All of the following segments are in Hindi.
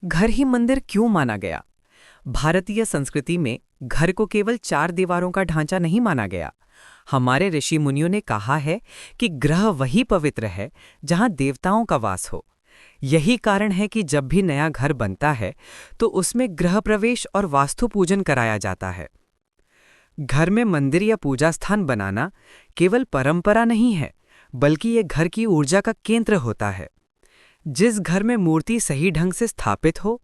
घर ही मंदिर क्यों माना गया? भारतीय संस्कृति में घर को केवल चार दीवारों का ढांचा नहीं माना गया। हमारे ऋषि मुनियों ने कहा है कि गृह वही पवित्र है जहां देवताओं का वास हो। यही कारण है कि जब भी नया घर बनता है तो उसमें गृह प्रवेश और वास्तु पूजन कराया जाता है। घर में मंदिर या पूजा स्थान बनाना केवल परंपरा नहीं है, बल्कि ये घर की ऊर्जा का केंद्र होता है। जिस घर में मूर्ति सही ढंग से स्थापित हो,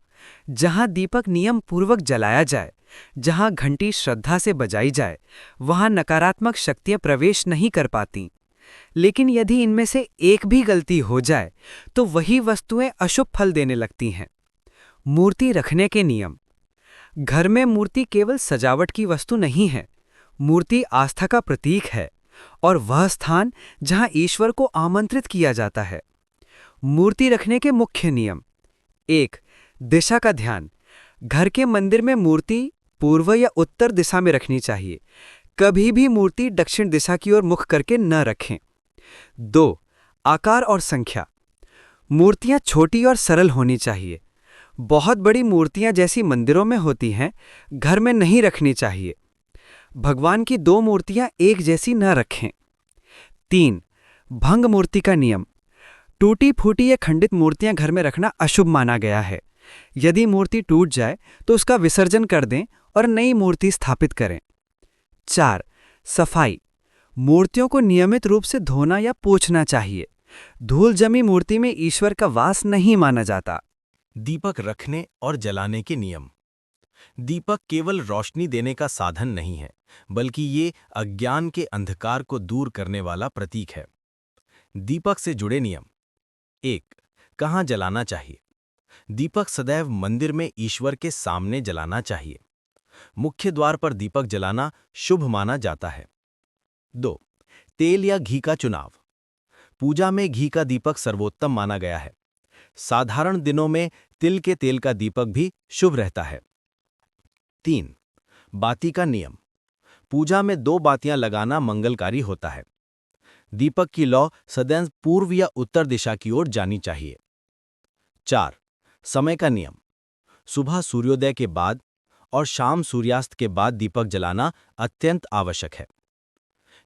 जहां दीपक नियम पूर्वक जलाया जाए, जहां घंटी श्रद्धा से बजाई जाए, वहां नकारात्मक शक्तियां प्रवेश नहीं कर पाती। लेकिन यदि इनमें से एक भी गलती हो जाए तो वही वस्तुएं अशुभ फल देने लगती हैं। मूर्ति रखने के नियम। घर में मूर्ति केवल सजावट की वस्तु नहीं है। मूर्ति आस्था का प्रतीक है और वह स्थान जहां ईश्वर को आमंत्रित किया जाता है। मूर्ति रखने के मुख्य नियम। 1. दिशा का ध्यान। घर के मंदिर में मूर्ति पूर्व या उत्तर दिशा में रखनी चाहिए। कभी भी मूर्ति दक्षिण दिशा की ओर मुख करके न रखें। 2. आकार और संख्या। मूर्तियां छोटी और सरल होनी चाहिए। बहुत बड़ी मूर्तियां जैसी मंदिरों में होती हैं, घर में नहीं रखनी चाहिए। भगवान की 2 मूर्तियां एक जैसी न रखें। 3. भंग मूर्ति का नियम। टूटी फूटी या खंडित मूर्तियां घर में रखना अशुभ माना गया है। यदि मूर्ति टूट जाए तो उसका विसर्जन कर दें और नई मूर्ति स्थापित करें। 4. सफाई। मूर्तियों को नियमित रूप से धोना या पोंछना चाहिए। धूल जमी मूर्ति में ईश्वर का वास नहीं माना जाता। दीपक रखने और जलाने के नियम। दीपक केवल रोशनी देने का साधन नहीं है, बल्कि ये अज्ञान के अंधकार को दूर करने वाला प्रतीक है। दीपक से जुड़े नियम। 1. कहाँ जलाना चाहिए? दीपक सदैव मंदिर में ईश्वर के सामने जलाना चाहिए। मुख्य द्वार पर दीपक जलाना शुभ माना जाता है। 2. तेल या घी का चुनाव। पूजा में घी का दीपक सर्वोत्तम माना गया है। साधारण दिनों में तिल के तेल का दीपक भी शुभ रहता है। 3. बाती का नियम। पूजा में 2 बातियां लगाना मंगलकारी होता है। दीपक की लौ सदैव पूर्व या उत्तर दिशा की ओर जानी चाहिए। 4. समय का नियम। सुबह सूर्योदय के बाद और शाम सूर्यास्त के बाद दीपक जलाना अत्यंत आवश्यक है।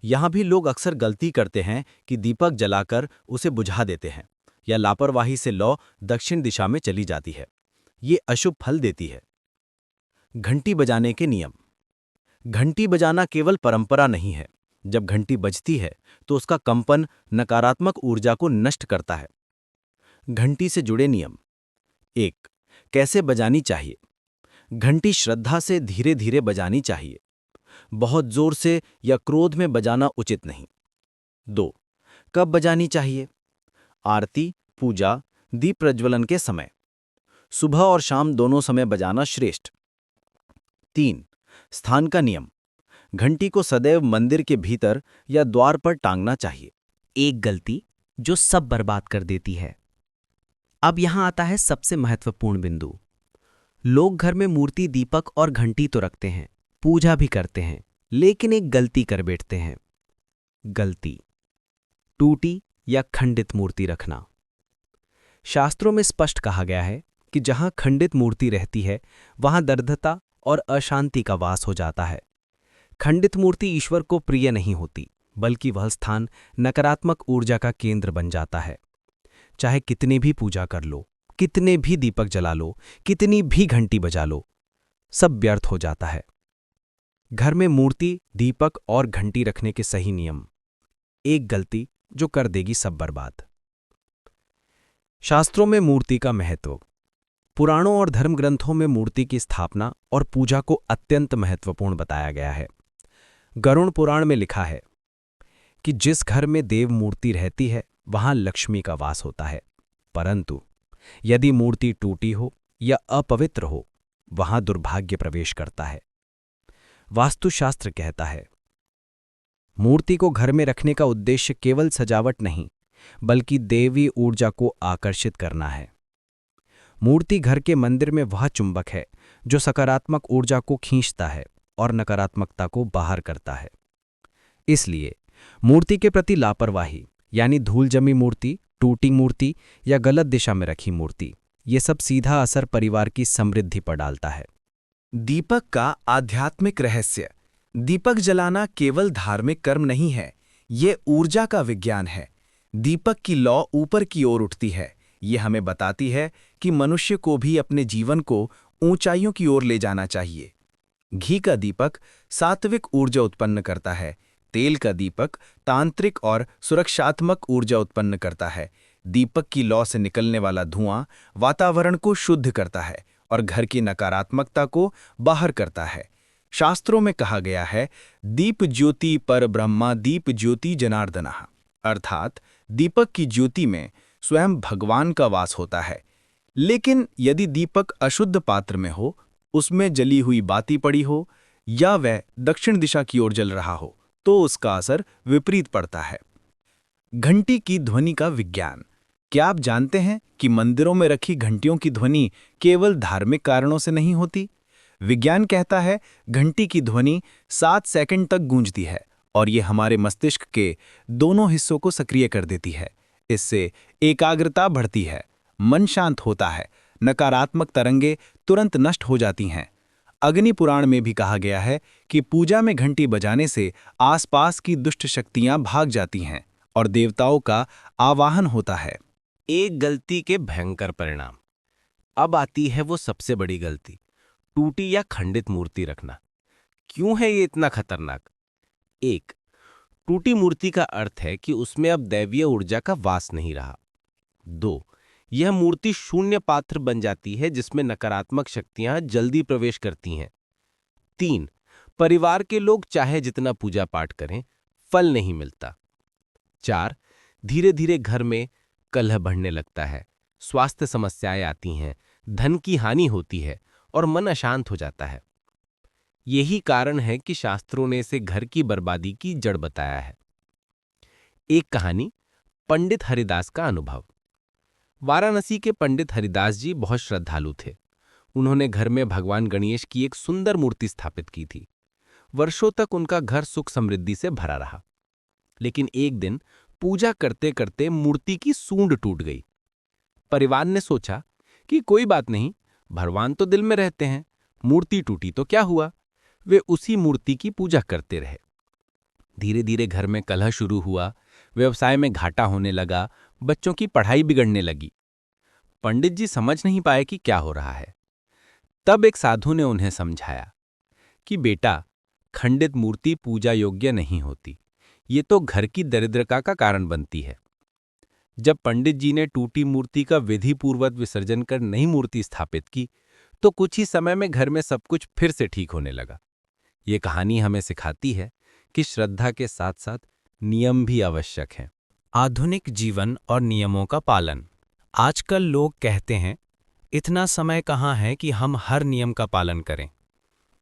यहां भी लोग अक्सर गलती करते हैं कि दीपक जलाकर उसे बुझा देते हैं या लापरवाही से लौ दक्षिण दिशा में चली जाती है। ये अशुभ फल देती है। घंटी बजाने के नियम। घंटी बजाना केवल परंपरा नहीं है। जब घंटी बजती है तो उसका कंपन नकारात्मक ऊर्जा को नष्ट करता है। घंटी से जुड़े नियम। 1. कैसे बजानी चाहिए? घंटी श्रद्धा से धीरे धीरे बजानी चाहिए। बहुत जोर से या क्रोध में बजाना उचित नहीं। 2. कब बजानी चाहिए? आरती, पूजा, दीप प्रज्वलन के समय। सुबह और शाम दोनों समय बजाना श्रेष्ठ। 3. स्थान का नियम। घंटी को सदैव मंदिर के भीतर या द्वार पर टांगना चाहिए। एक गलती जो सब बर्बाद कर देती है। अब यहां आता है सबसे महत्वपूर्ण बिंदु। लोग घर में मूर्ति, दीपक और घंटी तो रखते हैं, पूजा भी करते हैं, लेकिन एक गलती कर बैठते हैं। गलती टूटी या खंडित मूर्ति रखना। शास्त्रों में स्पष्ट कहा गया है कि जहां खंडित मूर्ति रहती है वहां दर्दता और अशांति का वास हो जाता है। खंडित मूर्ति ईश्वर को प्रिय नहीं होती, बल्कि वह स्थान नकारात्मक ऊर्जा का केंद्र बन जाता है। चाहे कितने भी पूजा कर लो, कितने भी दीपक जला लो, कितनी भी घंटी बजा लो, सब व्यर्थ हो जाता है। घर में मूर्ति, दीपक और घंटी रखने के सही नियम। एक गलती जो कर देगी सब बर्बाद। शास्त्रों में मूर्ति का महत्व। पुराणों और धर्म ग्रंथों में मूर्ति की स्थापना और पूजा को अत्यंत महत्वपूर्ण बताया गया है। गरुड़ पुराण में लिखा है कि जिस घर में देव मूर्ति रहती है वहां लक्ष्मी का वास होता है, परंतु यदि मूर्ति टूटी हो या अपवित्र हो, वहां दुर्भाग्य प्रवेश करता है। वास्तुशास्त्र कहता है, मूर्ति को घर में रखने का उद्देश्य केवल सजावट नहीं, बल्कि देवी ऊर्जा को आकर्षित करना है। मूर्ति घर के मंदिर में वह चुंबक है जो सकारात्मक ऊर्जा को खींचता है और नकारात्मकता को बाहर करता है। इसलिए मूर्ति के प्रति लापरवाही, यानी धूल जमी मूर्ति, टूटी मूर्ति या गलत दिशा में रखी मूर्ति, ये सब सीधा असर परिवार की समृद्धि पर डालता है। दीपक का आध्यात्मिक रहस्य। दीपक जलाना केवल धार्मिक कर्म नहीं है, ये ऊर्जा का विज्ञान है। दीपक की लौ ऊपर की ओर उठती है। ये हमें बताती है कि मनुष्य को भी अपने जीवन को ऊंचाइयों की ओर ले जाना चाहिए। घी का दीपक सात्विक ऊर्जा उत्पन्न करता है। तेल का दीपक तांत्रिक और सुरक्षात्मक ऊर्जा उत्पन्न करता है। दीपक की लौ से निकलने वाला धुआं वातावरण को शुद्ध करता है और घर की नकारात्मकता को बाहर करता है। शास्त्रों में कहा गया है, दीप ज्योति पर ब्रह्मा दीप ज्योति जनार्दनः, अर्थात दीपक की ज्योति में स्वयं भगवान का वास होता है। लेकिन यदि दीपक अशुद्ध पात्र में हो, उसमें जली हुई बाती पड़ी हो या वह दक्षिण दिशा की ओर जल रहा हो, तो उसका असर विपरीत पड़ता है। घंटी की ध्वनि का विज्ञान। क्या आप जानते हैं कि मंदिरों में रखी घंटियों की ध्वनि केवल धार्मिक कारणों से नहीं होती? विज्ञान कहता है, घंटी की ध्वनि 7 सेकंड तक गूंजती है और ये हमारे मस्तिष्क के दोनों हिस्सों को सक्रिय कर देती है। इससे एकाग्रता बढ़ती है, मन शांत होता है, नकारात्मक तरंगे तुरंत नष्ट हो जाती हैं। अग्नि पुराण में भी कहा गया है कि पूजा में घंटी बजाने से आसपास की दुष्ट शक्तियां भाग जाती हैं और देवताओं का आवाहन होता है। एक गलती के भयंकर परिणाम। अब आती है वो सबसे बड़ी गलती, टूटी या खंडित मूर्ति रखना। क्यों है ये इतना खतरनाक? 1. टूटी मूर्ति का अर्थ है कि उसमें अब दैवीय ऊर्जा का वास नहीं रहा। 2. यह मूर्ति शून्य पात्र बन जाती है जिसमें नकारात्मक शक्तियां जल्दी प्रवेश करती हैं। 3. परिवार के लोग चाहे जितना पूजा पाठ करें, फल नहीं मिलता। 4. धीरे धीरे घर में कलह बढ़ने लगता है, स्वास्थ्य समस्याएं आती हैं, धन की हानि होती है और मन अशांत हो जाता है। यही कारण है कि शास्त्रों ने इसे घर की बर्बादी की जड़ बताया है। एक कहानी, पंडित हरिदास का अनुभव। वाराणसी के पंडित हरिदास जी बहुत श्रद्धालु थे। उन्होंने घर में भगवान गणेश की एक सुंदर मूर्ति स्थापित की थी। वर्षों तक उनका घर सुख समृद्धि से भरा रहा। लेकिन एक दिन पूजा करते करते मूर्ति की सूंड टूट गई। परिवार ने सोचा कि कोई बात नहीं, भगवान तो दिल में रहते हैं, मूर्ति टूटी तो क्या हुआ। वे उसी मूर्ति की पूजा करते रहे। धीरे धीरे घर में कलह शुरू हुआ, व्यवसाय में घाटा होने लगा, बच्चों की पढ़ाई बिगड़ने लगी। पंडित जी समझ नहीं पाए कि क्या हो रहा है। तब एक साधु ने उन्हें समझाया कि बेटा, खंडित मूर्ति पूजा योग्य नहीं होती, ये तो घर की दरिद्रता का कारण बनती है। जब पंडित जी ने टूटी मूर्ति का विधिपूर्वक विसर्जन कर नई मूर्ति स्थापित की, तो कुछ ही समय में घर में सब कुछ फिर से ठीक होने लगा। ये कहानी हमें सिखाती है कि श्रद्धा के साथ साथ नियम भी आवश्यक हैं। आधुनिक जीवन और नियमों का पालन। आजकल लोग कहते हैं, इतना समय कहाँ है कि हम हर नियम का पालन करें।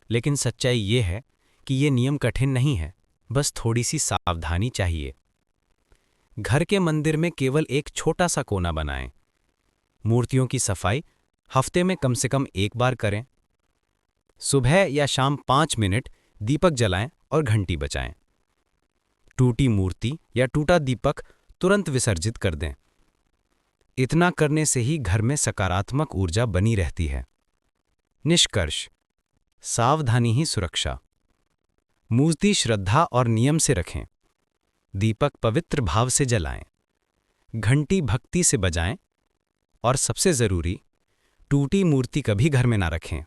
लेकिन सच्चाई ये है कि ये नियम कठिन नहीं है, बस थोड़ी सी सावधानी चाहिए। घर के मंदिर में केवल एक छोटा सा कोना बनाएं। मूर्तियों की सफाई हफ्ते में कम से कम एक बार करें। सुबह या शाम 5 मिनट दीपक जलाएं और घंटी बजाएं। टूटी मूर्ति या टूटा दीपक तुरंत विसर्जित कर दें। इतना करने से ही घर में सकारात्मक ऊर्जा बनी रहती है। निष्कर्ष, सावधानी ही सुरक्षा। मूर्ति श्रद्धा और नियम से रखें। दीपक पवित्र भाव से जलाएं। घंटी भक्ति से बजाएं। और सबसे जरूरी, टूटी मूर्ति कभी घर में ना रखें।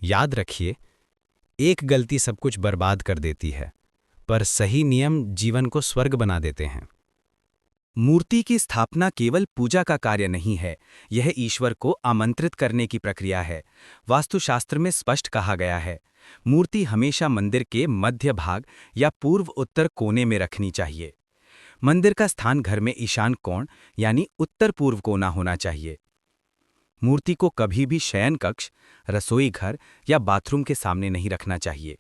याद रखिए, एक गलती सब कुछ बर्बाद कर देती है, पर सही नियम जीवन को स्वर्ग बना देते हैं। मूर्ति की स्थापना केवल पूजा का कार्य नहीं है, यह ईश्वर को आमंत्रित करने की प्रक्रिया है। वास्तुशास्त्र में स्पष्ट कहा गया है, मूर्ति हमेशा मंदिर के मध्य भाग या पूर्व उत्तर कोने में रखनी चाहिए। मंदिर का स्थान घर में ईशान कोण यानी उत्तर पूर्व कोना होना चाहिए। मूर्ति को कभी भी शयन कक्ष, रसोई घर या बाथरूम के सामने नहीं रखना चाहिए।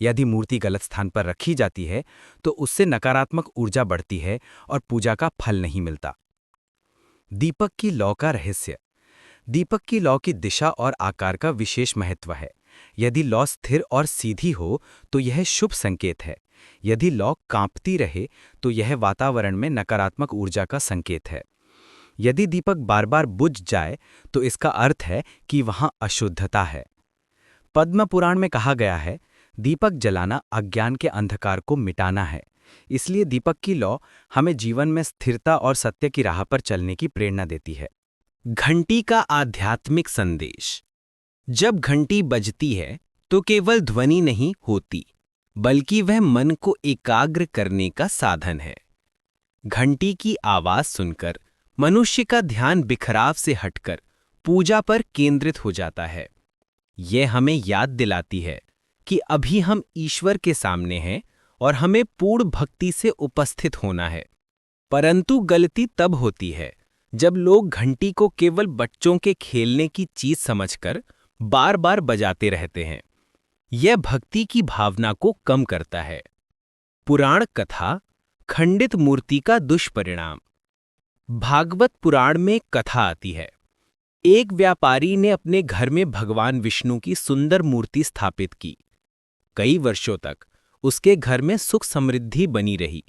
यदि मूर्ति गलत स्थान पर रखी जाती है तो उससे नकारात्मक ऊर्जा बढ़ती है और पूजा का फल नहीं मिलता। दीपक की लौ का रहस्य। दीपक की लौ की दिशा और आकार का विशेष महत्व है। यदि लौ स्थिर और सीधी हो तो यह शुभ संकेत है। यदि लौ कांपती रहे तो यह वातावरण में नकारात्मक ऊर्जा का संकेत है। यदि दीपक बार बार बुझ जाए तो इसका अर्थ है कि वहां अशुद्धता है। पद्म पुराण में कहा गया है, दीपक जलाना अज्ञान के अंधकार को मिटाना है। इसलिए दीपक की लौ हमें जीवन में स्थिरता और सत्य की राह पर चलने की प्रेरणा देती है। घंटी का आध्यात्मिक संदेश। जब घंटी बजती है तो केवल ध्वनि नहीं होती, बल्कि वह मन को एकाग्र करने का साधन है। घंटी की आवाज सुनकर मनुष्य का ध्यान बिखराव से हटकर पूजा पर केंद्रित हो जाता है। यह हमें याद दिलाती है कि अभी हम ईश्वर के सामने हैं और हमें पूर्ण भक्ति से उपस्थित होना है। परंतु गलती तब होती है जब लोग घंटी को केवल बच्चों के खेलने की चीज समझकर बार बार बजाते रहते हैं। यह भक्ति की भावना को कम करता है। पुराण कथा, खंडित मूर्ति का दुष्परिणाम। भागवत पुराण में कथा आती है, एक व्यापारी ने अपने घर में भगवान विष्णु की सुंदर मूर्ति स्थापित की। कई वर्षों तक उसके घर में सुख समृद्धि बनी रही।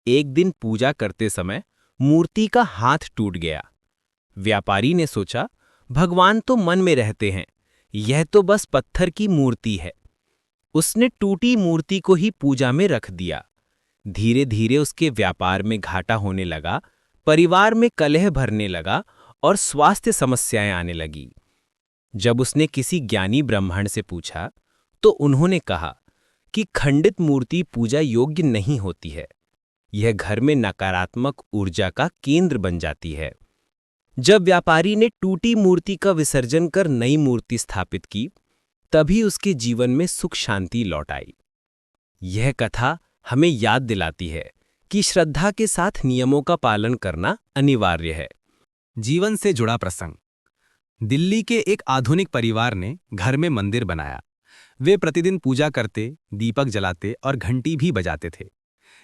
एक दिन पूजा करते समय मूर्ति का हाथ टूट गया। व्यापारी ने सोचा, भगवान तो मन में रहते हैं, यह तो बस पत्थर की मूर्ति है। उसने टूटी मूर्ति को ही पूजा में रख दिया। धीरे धीरे उसके व्यापार में घाटा होने लगा, परिवार में कलह भरने लगा और स्वास्थ्य समस्याएं आने लगी। जब उसने किसी ज्ञानी ब्राह्मण से पूछा तो उन्होंने कहा कि खंडित मूर्ति पूजा योग्य नहीं होती है। यह घर में नकारात्मक ऊर्जा का केंद्र बन जाती है। जब व्यापारी ने टूटी मूर्ति का विसर्जन कर नई मूर्ति स्थापित की, तभी उसके जीवन में सुख शांति लौट आई। यह कथा हमें याद दिलाती है कि श्रद्धा के साथ नियमों का पालन करना अनिवार्य है। जीवन से जुड़ा प्रसंग। दिल्ली के एक आधुनिक परिवार ने घर में मंदिर बनाया। वे प्रतिदिन पूजा करते, दीपक जलाते और घंटी भी बजाते थे।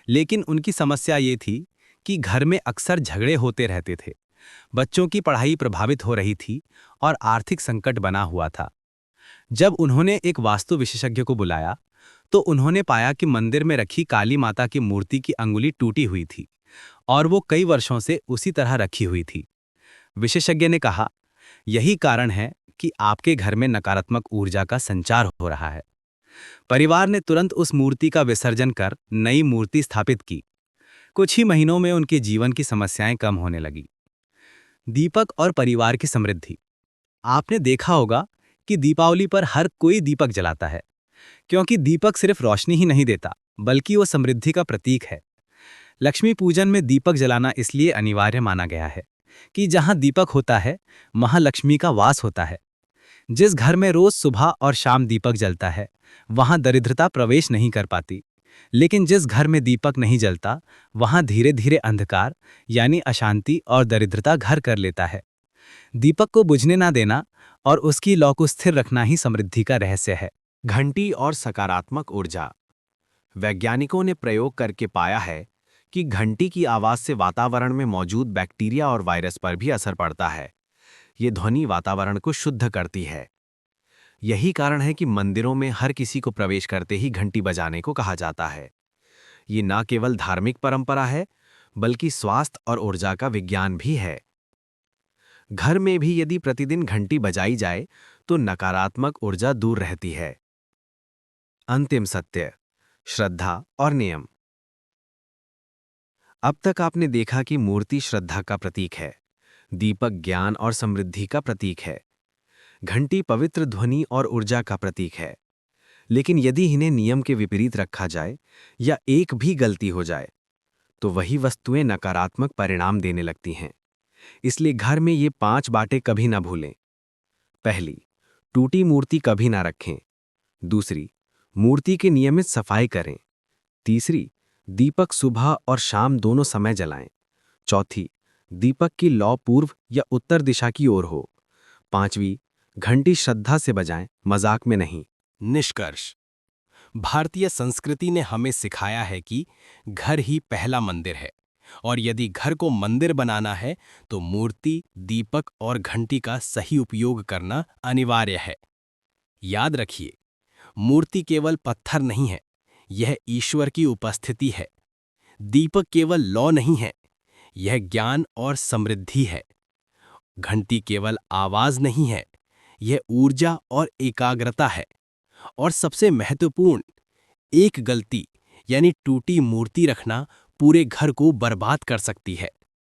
लेकिन उनकी समस्या ये थी कि घर में अक्सर झगड़े होते रहते थे। बच्चों की पढ़ाई प्रभावित हो रही थी और आर्थिक संकट बना हुआ था। जब उन्होंने एक वास्तु विशेषज्ञ को बुलाया तो उन्होंने पाया कि मंदिर में रखी काली माता की मूर्ति की अंगुली टूटी हुई थी और वो कई वर्षों से उसी तरह रखी हुई थी। विशेषज्ञ ने कहा, यही कारण है कि आपके घर में नकारात्मक ऊर्जा का संचार हो रहा है। परिवार ने तुरंत उस मूर्ति का विसर्जन कर नई मूर्ति स्थापित की। कुछ ही महीनों में उनके जीवन की समस्याएं कम होने लगी। दीपक और परिवार की समृद्धि। आपने देखा होगा कि दीपावली पर हर कोई दीपक जलाता है, क्योंकि दीपक सिर्फ रोशनी ही नहीं देता, बल्कि वो समृद्धि का प्रतीक है। लक्ष्मी पूजन में दीपक जलाना इसलिए अनिवार्य माना गया है कि जहां दीपक होता है, वहां लक्ष्मी का वास होता है। जिस घर में रोज सुबह और शाम दीपक जलता है, वहां दरिद्रता प्रवेश नहीं कर पाती। लेकिन जिस घर में दीपक नहीं जलता, वहां धीरे धीरे अंधकार यानी अशांति और दरिद्रता घर कर लेता है। दीपक को बुझने ना देना और उसकी लौ को स्थिर रखना ही समृद्धि का रहस्य है। घंटी और सकारात्मक ऊर्जा। वैज्ञानिकों ने प्रयोग करके पाया है कि घंटी की आवाज से वातावरण में मौजूद बैक्टीरिया और वायरस पर भी असर पड़ता है। ये ध्वनि वातावरण को शुद्ध करती है। यही कारण है कि मंदिरों में हर किसी को प्रवेश करते ही घंटी बजाने को कहा जाता है। ये न केवल धार्मिक परंपरा है, बल्कि स्वास्थ्य और ऊर्जा का विज्ञान भी है। घर में भी यदि प्रतिदिन घंटी बजाई जाए तो नकारात्मक ऊर्जा दूर रहती है। अंतिम सत्य, श्रद्धा और नियम। अब तक आपने देखा कि मूर्ति श्रद्धा का प्रतीक है, दीपक ज्ञान और समृद्धि का प्रतीक है, घंटी पवित्र ध्वनि और ऊर्जा का प्रतीक है। लेकिन यदि इन्हें नियम के विपरीत रखा जाए या एक भी गलती हो जाए, तो वही वस्तुएं नकारात्मक परिणाम देने लगती हैं। इसलिए घर में ये 5 बातें कभी ना भूलें। पहली, टूटी मूर्ति कभी ना रखें। दूसरी, मूर्ति की नियमित सफाई करें। तीसरी, दीपक सुबह और शाम दोनों समय जलाएं। चौथी, दीपक की लौ पूर्व या उत्तर दिशा की ओर हो। पांचवी, घंटी श्रद्धा से बजाएं, मजाक में नहीं। निष्कर्ष। भारतीय संस्कृति ने हमें सिखाया है कि घर ही पहला मंदिर है और यदि घर को मंदिर बनाना है तो मूर्ति, दीपक और घंटी का सही उपयोग करना अनिवार्य है। याद रखिए, मूर्ति केवल पत्थर नहीं है, यह ईश्वर की उपस्थिति है। दीपक केवल लौ नहीं है, यह ज्ञान और समृद्धि है। घंटी केवल आवाज नहीं है, यह ऊर्जा और एकाग्रता है। और सबसे महत्वपूर्ण, एक गलती यानी टूटी मूर्ति रखना पूरे घर को बर्बाद कर सकती है।